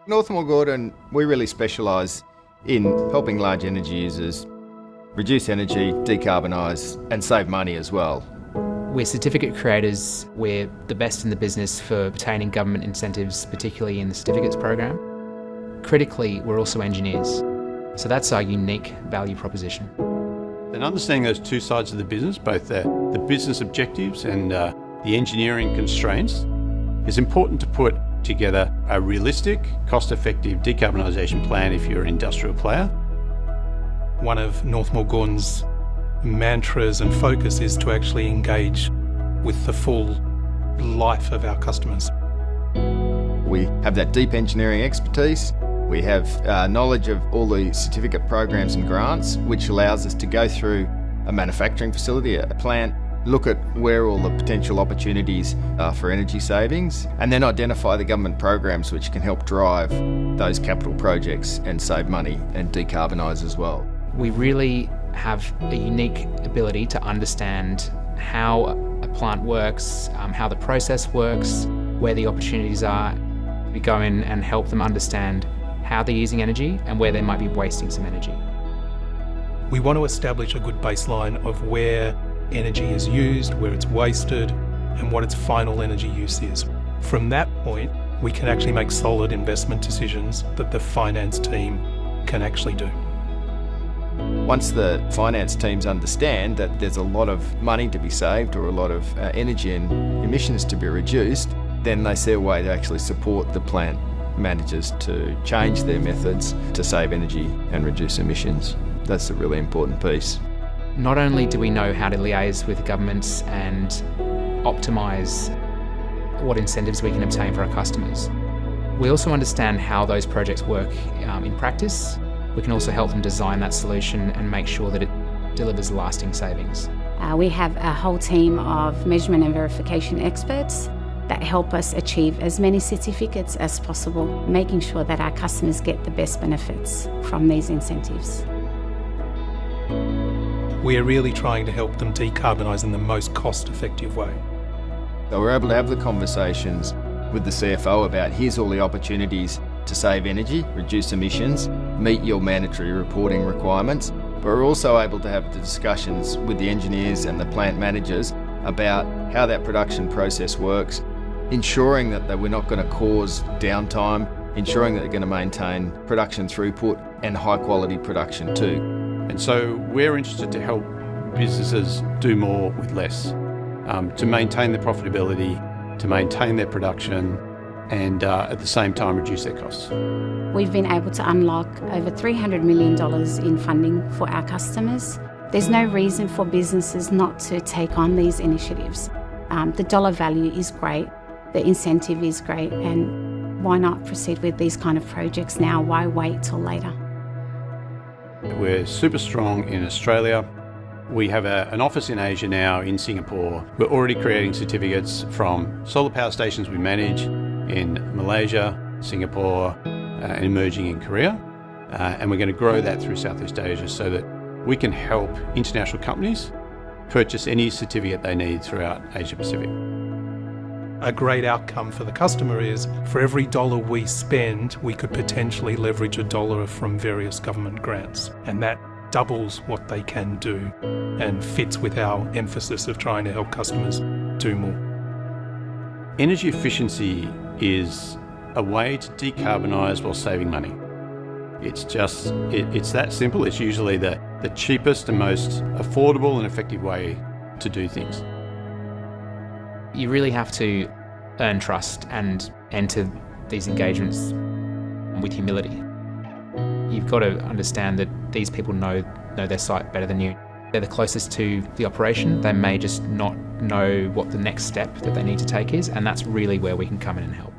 Northmore Gordon, we really specialise in helping large energy users reduce energy, decarbonise and save money as well. We're certificate creators. We're the best in the business for obtaining government incentives, particularly in the certificates program. Critically, we're also engineers. So that's our unique value proposition. And understanding those two sides of the business, both the business objectives and the engineering constraints, is important to put together a realistic, cost-effective decarbonisation plan if you're an industrial player. One of Northmore Gordon's mantras and focus is to actually engage with the full life of our customers. We have that deep engineering expertise. We have knowledge of all the certificate programs and grants, which allows us to go through a manufacturing facility, a plant, look at where all the potential opportunities are for energy savings, and then identify the government programs which can help drive those capital projects and save money and decarbonise as well. We really have a unique ability to understand how a plant works, how the process works, where the opportunities are. We go in and help them understand how they're using energy and where they might be wasting some energy. We want to establish a good baseline of where energy is used, where it's wasted, and what its final energy use is. From that point, we can actually make solid investment decisions that the finance team can actually do. Once the finance teams understand that there's a lot of money to be saved or a lot of energy and emissions to be reduced, then they see a way to actually support the plant managers to change their methods to save energy and reduce emissions. That's a really important piece. Not only do we know how to liaise with governments and optimise what incentives we can obtain for our customers, we also understand how those projects work in practice. We can also help them design that solution and make sure that it delivers lasting savings. We have a whole team of measurement and verification experts that help us achieve as many certificates as possible, making sure that our customers get the best benefits from these incentives. We are really trying to help them decarbonise in the most cost-effective way. So we're able to have the conversations with the CFO about here's all the opportunities to save energy, reduce emissions, meet your mandatory reporting requirements. But we're also able to have the discussions with the engineers and the plant managers about how that production process works, ensuring that we're not going to cause downtime, ensuring that they're going to maintain production throughput and high quality production too. And so we're interested to help businesses do more with less, to maintain their profitability, to maintain their production, and at the same time reduce their costs. We've been able to unlock over $300 million in funding for our customers. There's no reason for businesses not to take on these initiatives. The dollar value is great, the incentive is great, and why not proceed with these kind of projects now? Why wait till later? We're super strong in Australia. We have an office in Asia now, in Singapore. We're already creating certificates from solar power stations we manage in Malaysia, Singapore, and emerging in Korea. And we're going to grow that through Southeast Asia so that we can help international companies purchase any certificate they need throughout Asia Pacific. A great outcome for the customer is for every dollar we spend, we could potentially leverage $1 from various government grants. And that doubles what they can do and fits with our emphasis of trying to help customers do more. Energy efficiency is a way to decarbonise while saving money. It's that simple. It's usually the cheapest and most affordable and effective way to do things. You really have to earn trust and enter these engagements with humility. You've got to understand that these people know their site better than you. They're the closest to the operation. They may just not know what the next step that they need to take is, and that's really where we can come in and help.